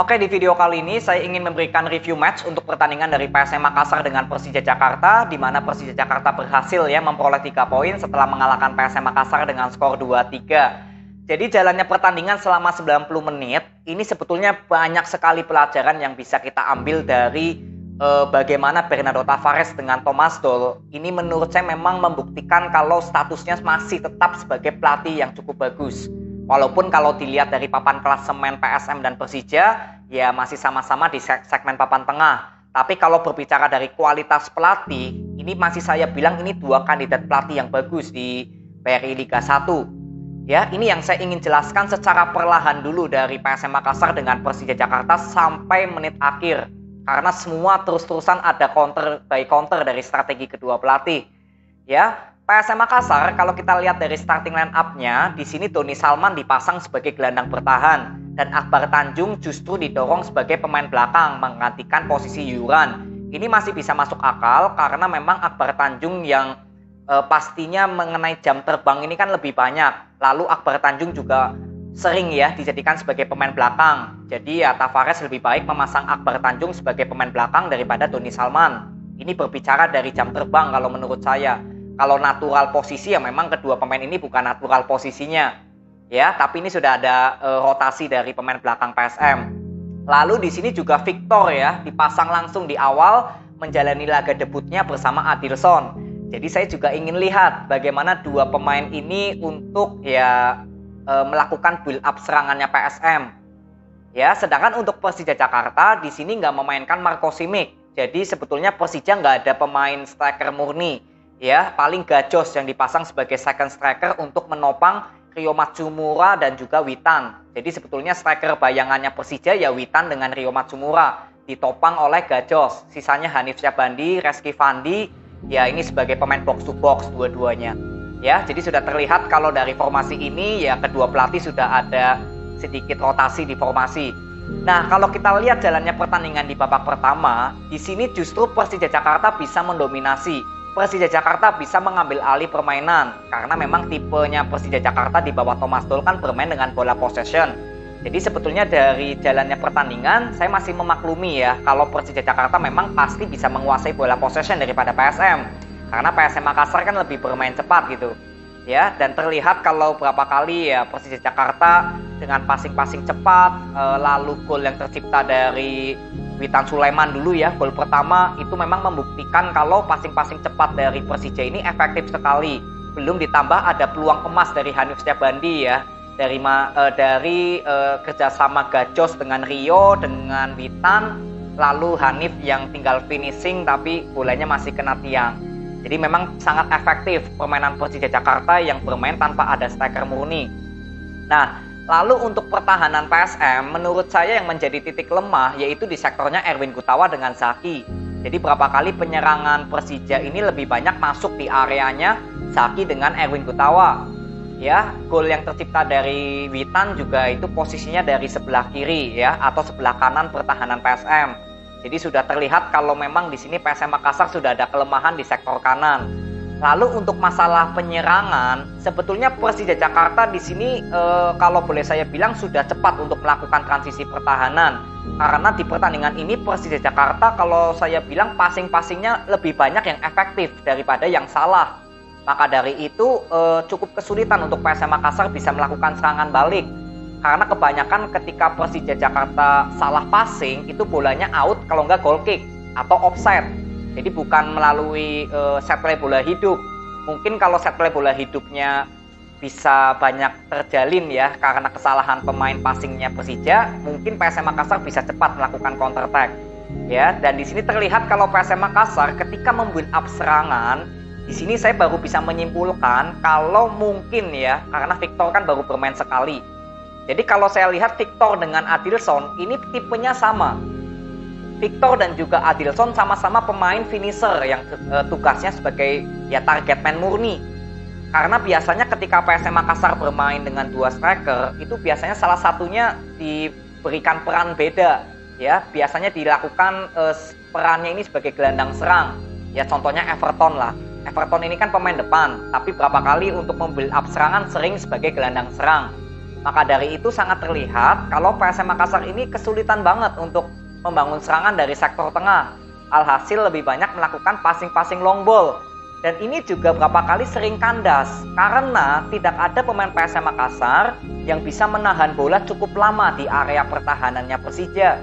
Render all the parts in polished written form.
Oke, di video kali ini saya ingin memberikan review match untuk pertandingan dari PSM Makassar dengan Persija Jakarta, di mana Persija Jakarta berhasil memperoleh 3 poin setelah mengalahkan PSM Makassar dengan skor 2-3. Jadi jalannya pertandingan selama 90 menit, ini sebetulnya banyak sekali pelajaran yang bisa kita ambil dari bagaimana Bernardo Tavares dengan Thomas Doll. Ini menurut saya memang membuktikan kalau statusnya masih tetap sebagai pelatih yang cukup bagus. Walaupun kalau dilihat dari papan klasemen PSM dan Persija, ya masih sama-sama di segmen papan tengah. Tapi kalau berbicara dari kualitas pelatih, ini masih saya bilang ini 2 kandidat pelatih yang bagus di BRI Liga 1. Ya, ini yang saya ingin jelaskan secara perlahan dulu dari PSM Makassar dengan Persija Jakarta sampai menit akhir. Karena semua terus-terusan ada counter by counter dari strategi kedua pelatih. Ya, PSM Makassar kalau kita lihat dari starting line up-nya, di sini Doni Salman dipasang sebagai gelandang bertahan dan Akbar Tanjung justru didorong sebagai pemain belakang menggantikan posisi Yuran. Ini masih bisa masuk akal karena memang Akbar Tanjung yang pastinya mengenai jam terbang ini kan lebih banyak. Lalu Akbar Tanjung juga sering dijadikan sebagai pemain belakang. Jadi Tavares lebih baik memasang Akbar Tanjung sebagai pemain belakang daripada Doni Salman. Ini berbicara dari jam terbang kalau menurut saya. Kalau natural posisi ya memang kedua pemain ini bukan natural posisinya. Ya, tapi ini sudah ada rotasi dari pemain belakang PSM. Lalu di sini juga Victor dipasang langsung di awal menjalani laga debutnya bersama Adilson. Jadi saya juga ingin lihat bagaimana 2 pemain ini untuk melakukan build up serangannya PSM. Ya, sedangkan untuk Persija Jakarta di sini nggak memainkan Marco Simic. Jadi sebetulnya Persija nggak ada pemain striker murni. Ya, paling Gajos yang dipasang sebagai second striker untuk menopang Rio Matsumura dan juga Witan. Jadi sebetulnya striker bayangannya Persija ya Witan dengan Rio Matsumura, ditopang oleh Gajos. Sisanya Hanif Syabandi, Reski Fandi, ya ini sebagai pemain box to box dua-duanya. Ya, jadi sudah terlihat kalau dari formasi ini ya kedua pelatih sudah ada sedikit rotasi di formasi. Nah, kalau kita lihat jalannya pertandingan di babak pertama, di sini justru Persija Jakarta bisa mendominasi. Persija Jakarta bisa mengambil alih permainan karena memang tipenya Persija Jakarta di bawah Thomas Doll kan bermain dengan bola possession. Jadi sebetulnya dari jalannya pertandingan saya masih memaklumi kalau Persija Jakarta memang pasti bisa menguasai bola possession daripada PSM. Karena PSM Makassar kan lebih bermain cepat gitu. Ya, dan terlihat kalau berapa kali Persija Jakarta dengan passing-passing cepat, lalu gol yang tercipta dari Witan Sulaiman dulu gol pertama itu memang membuktikan kalau passing-passing cepat dari Persija ini efektif sekali. Belum ditambah ada peluang emas dari Hanif Syabandi dari kerjasama Gajos dengan Rio dengan Witan, lalu Hanif yang tinggal finishing tapi bolanya masih kena tiang. Jadi memang sangat efektif permainan Persija Jakarta yang bermain tanpa ada striker murni. Nah, lalu untuk pertahanan PSM, menurut saya yang menjadi titik lemah yaitu di sektornya Erwin Gutawa dengan Zaki. Jadi berapa kali penyerangan Persija ini lebih banyak masuk di areanya Zaki dengan Erwin Gutawa. Ya, gol yang tercipta dari Witan juga itu posisinya dari sebelah kiri atau sebelah kanan pertahanan PSM. Jadi sudah terlihat kalau memang di sini PSM Makassar sudah ada kelemahan di sektor kanan. Lalu untuk masalah penyerangan, sebetulnya Persija Jakarta di sini kalau boleh saya bilang sudah cepat untuk melakukan transisi pertahanan. Karena di pertandingan ini Persija Jakarta kalau saya bilang passing-passingnya lebih banyak yang efektif daripada yang salah. Maka dari itu cukup kesulitan untuk PSM Makassar bisa melakukan serangan balik. Karena kebanyakan ketika Persija Jakarta salah passing itu bolanya out kalau nggak goal kick atau offside. Jadi bukan melalui set play bola hidup. Mungkin kalau set play bola hidupnya bisa banyak terjalin karena kesalahan pemain passingnya Persija, mungkin PSM Makassar bisa cepat melakukan counter attack. Ya, dan di sini terlihat kalau PSM Makassar ketika membuild up serangan, di sini saya baru bisa menyimpulkan kalau mungkin karena Victor kan baru bermain sekali. Jadi kalau saya lihat Victor dengan Adilson ini tipenya sama. Victor dan juga Adilson sama-sama pemain finisher yang tugasnya sebagai target man murni. Karena biasanya ketika PSM Makassar bermain dengan 2 striker, itu biasanya salah satunya diberikan peran beda. Biasanya dilakukan perannya ini sebagai gelandang serang. Contohnya Everton lah. Everton ini kan pemain depan, tapi berapa kali untuk membuild up serangan sering sebagai gelandang serang. Maka dari itu sangat terlihat kalau PSM Makassar ini kesulitan banget untuk membangun serangan dari sektor tengah. Alhasil lebih banyak melakukan passing-passing long ball. Dan ini juga berapa kali sering kandas karena tidak ada pemain PSM Makassar yang bisa menahan bola cukup lama di area pertahanannya Persija.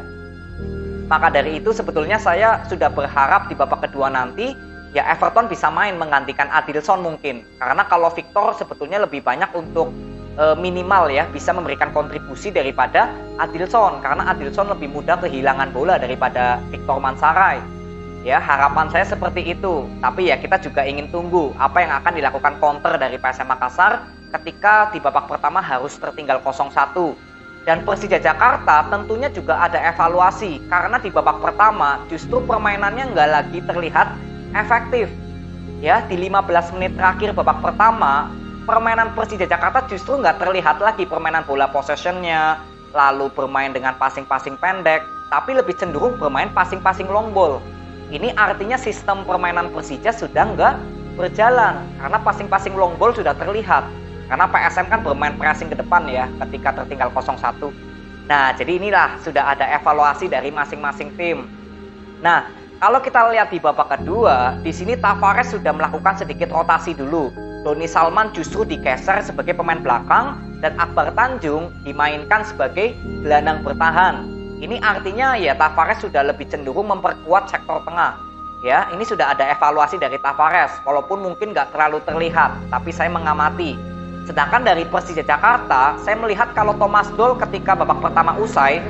Maka dari itu sebetulnya saya sudah berharap di babak kedua nanti ya Everton bisa main menggantikan Adilson mungkin. Karena kalau Victor sebetulnya lebih banyak untuk minimal ya bisa memberikan kontribusi daripada Adilson, karena Adilson lebih mudah kehilangan bola daripada Victor Mansaray. Ya, harapan saya seperti itu. Tapi ya kita juga ingin tunggu apa yang akan dilakukan counter dari PSM Makassar ketika di babak pertama harus tertinggal 0-1. Dan Persija Jakarta tentunya juga ada evaluasi karena di babak pertama justru permainannya nggak lagi terlihat efektif. Ya, di 15 menit terakhir babak pertama permainan Persija Jakarta justru nggak terlihat lagi permainan bola possession-nya, lalu bermain dengan passing-passing pendek, tapi lebih cenderung bermain passing-passing long ball. Ini artinya sistem permainan Persija sudah nggak berjalan, karena passing-passing long ball sudah terlihat. Karena PSM kan bermain pressing ke depan ya, ketika tertinggal 0-1. Nah, jadi inilah sudah ada evaluasi dari masing-masing tim. Nah, kalau kita lihat di babak kedua, di sini Tavares sudah melakukan sedikit rotasi dulu. Doni Salman justru digeser sebagai pemain belakang dan Akbar Tanjung dimainkan sebagai gelandang bertahan. Ini artinya ya Tavares sudah lebih cenderung memperkuat sektor tengah. Ya, ini sudah ada evaluasi dari Tavares, walaupun mungkin nggak terlalu terlihat, tapi saya mengamati. Sedangkan dari Persija Jakarta, saya melihat kalau Thomas Doll ketika babak pertama usai,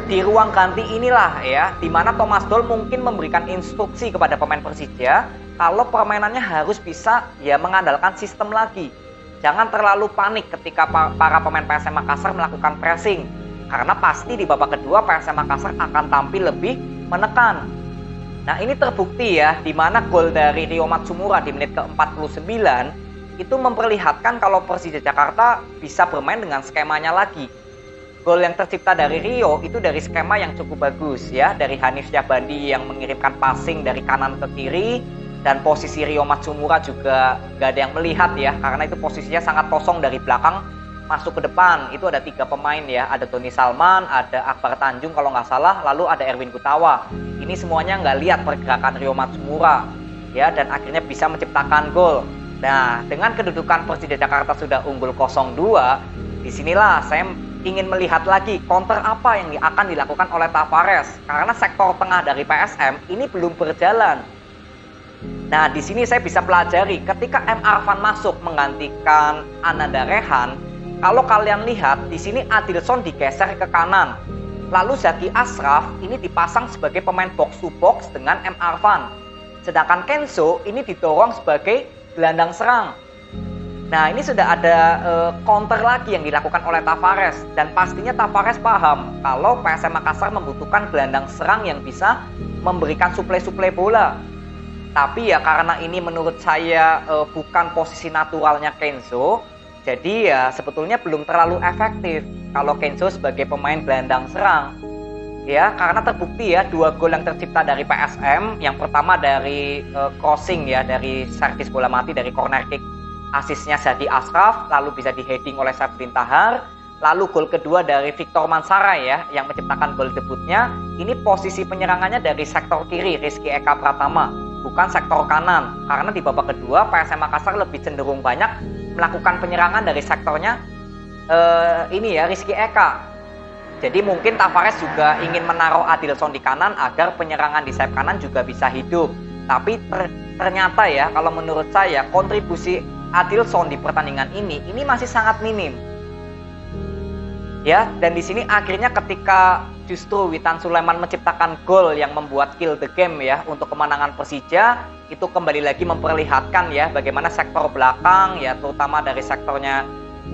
di ruang ganti inilah ya, di mana Thomas Doll mungkin memberikan instruksi kepada pemain Persija, kalau permainannya harus bisa ya mengandalkan sistem lagi. Jangan terlalu panik ketika para pemain PSM Makassar melakukan pressing. Karena pasti di babak kedua PSM Makassar akan tampil lebih menekan. Nah ini terbukti ya, di mana gol dari Rio Matsumura di menit ke-49 itu memperlihatkan kalau Persija Jakarta bisa bermain dengan skemanya lagi. Gol yang tercipta dari Rio itu dari skema yang cukup bagus ya, dari Hanif Syahbandi yang mengirimkan passing dari kanan ke kiri. Dan posisi Rio Matsumura juga gak ada yang melihat ya, karena itu posisinya sangat kosong dari belakang masuk ke depan. Itu ada 3 pemain ya, ada Doni Salman, ada Akbar Tanjung kalau nggak salah, lalu ada Erwin Gutawa. Ini semuanya nggak lihat pergerakan Rio Matsumura ya, dan akhirnya bisa menciptakan gol. Nah, dengan kedudukan Persija Jakarta sudah unggul 0-2, disinilah saya ingin melihat lagi counter apa yang akan dilakukan oleh Tavares, karena sektor tengah dari PSM ini belum berjalan. Nah, di sini saya bisa pelajari ketika M. Arfan masuk menggantikan Ananda Rehan. Kalau kalian lihat di sini Adilson digeser ke kanan. Lalu Zaki Ashraf ini dipasang sebagai pemain box to box dengan M. Arfan. Sedangkan Kenzo ini didorong sebagai gelandang serang. Nah, ini sudah ada counter lagi yang dilakukan oleh Tavares, dan pastinya Tavares paham kalau PSM Makassar membutuhkan gelandang serang yang bisa memberikan suplai-suplai bola. Tapi ya karena ini menurut saya bukan posisi naturalnya Kenzo, jadi ya sebetulnya belum terlalu efektif kalau Kenzo sebagai pemain gelandang serang. Ya, karena terbukti ya 2 gol yang tercipta dari PSM, yang pertama dari crossing ya, dari servis bola mati dari corner kick, asisnya Zaki Ashraf, lalu bisa di-heading oleh Syafrin Tahar. Lalu gol kedua dari Victor Mansaray ya, yang menciptakan gol debutnya. Ini posisi penyerangannya dari sektor kiri Rizky Eka Pratama, bukan sektor kanan. Karena di babak kedua PSM Makassar lebih cenderung banyak melakukan penyerangan dari sektornya ini ya Rizky Eka. Jadi mungkin Tavares juga ingin menaruh Adilson di kanan agar penyerangan di sayap kanan juga bisa hidup. Tapi ternyata ya kalau menurut saya kontribusi Adilson di pertandingan ini masih sangat minim. Ya, dan di sini akhirnya ketika justru Witan Sulaiman menciptakan gol yang membuat kill the game ya untuk kemenangan Persija, itu kembali lagi memperlihatkan ya bagaimana sektor belakang ya, terutama dari sektornya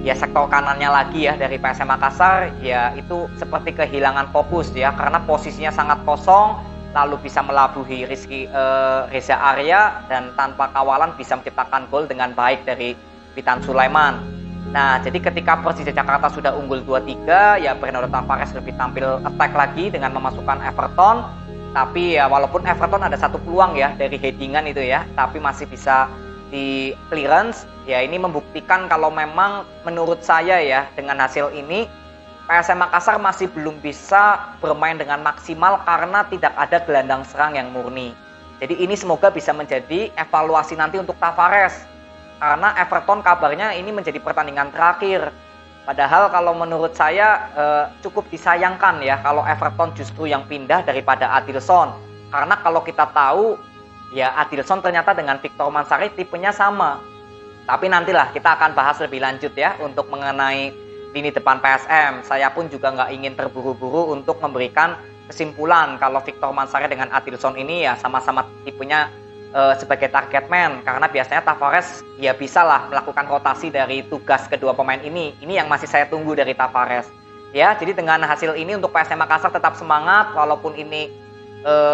ya, sektor kanannya lagi ya dari PSM Makassar ya, itu seperti kehilangan fokus ya, karena posisinya sangat kosong, lalu bisa melabuhi Reza Arya, dan tanpa kawalan bisa menciptakan gol dengan baik dari Witan Sulaiman. Nah, jadi ketika Persija Jakarta sudah unggul 2-3, ya Bernardo Tavares lebih tampil attack lagi dengan memasukkan Everton. Tapi ya walaupun Everton ada 1 peluang ya dari headingan itu ya, tapi masih bisa di clearance. Ya ini membuktikan kalau memang menurut saya ya dengan hasil ini PSM Makassar masih belum bisa bermain dengan maksimal karena tidak ada gelandang serang yang murni. Jadi ini semoga bisa menjadi evaluasi nanti untuk Tavares. Karena Everton kabarnya ini menjadi pertandingan terakhir. Padahal kalau menurut saya cukup disayangkan ya kalau Everton justru yang pindah daripada Adilson. Karena kalau kita tahu ya Adilson ternyata dengan Victor Mansari tipenya sama. Tapi nantilah kita akan bahas lebih lanjut ya untuk mengenai lini depan PSM. Saya pun juga nggak ingin terburu-buru untuk memberikan kesimpulan kalau Victor Mansari dengan Adilson ini ya sama-sama tipenya sebagai target man, karena biasanya Tavares ya bisa lah melakukan rotasi dari tugas kedua pemain ini. Ini yang masih saya tunggu dari Tavares. Ya, jadi dengan hasil ini untuk PSM Makassar tetap semangat walaupun ini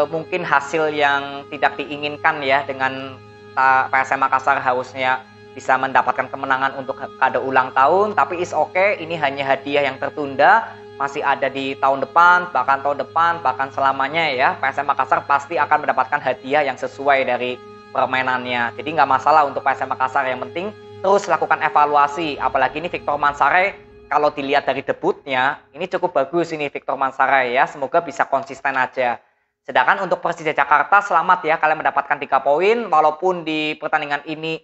mungkin hasil yang tidak diinginkan ya, dengan PSM Makassar harusnya bisa mendapatkan kemenangan untuk kado ulang tahun, tapi is okay, ini hanya hadiah yang tertunda, masih ada di tahun depan, bahkan selamanya ya, PSM Makassar pasti akan mendapatkan hadiah yang sesuai dari permainannya. Jadi nggak masalah untuk PSM Makassar, yang penting terus lakukan evaluasi, apalagi ini Victor Mansare, kalau dilihat dari debutnya, ini cukup bagus ini Victor Mansare ya, semoga bisa konsisten aja. Sedangkan untuk Persija Jakarta, selamat ya, kalian mendapatkan 3 poin, walaupun di pertandingan ini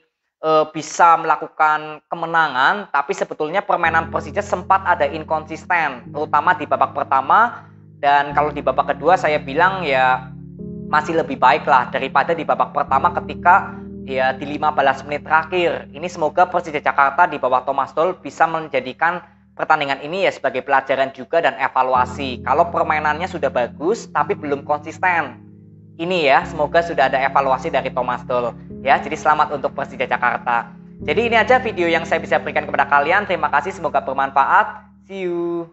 bisa melakukan kemenangan, tapi sebetulnya permainan Persija sempat ada inkonsisten, terutama di babak pertama, dan kalau di babak kedua saya bilang ya masih lebih baik lah daripada di babak pertama ketika ya di 15 menit terakhir. Ini semoga Persija Jakarta di bawah Thomas Doll bisa menjadikan pertandingan ini ya sebagai pelajaran juga dan evaluasi. Kalau permainannya sudah bagus tapi belum konsisten, ini ya semoga sudah ada evaluasi dari Thomas Doll ya. Jadi selamat untuk Persija Jakarta. Jadi ini aja video yang saya bisa berikan kepada kalian. Terima kasih, semoga bermanfaat. See you.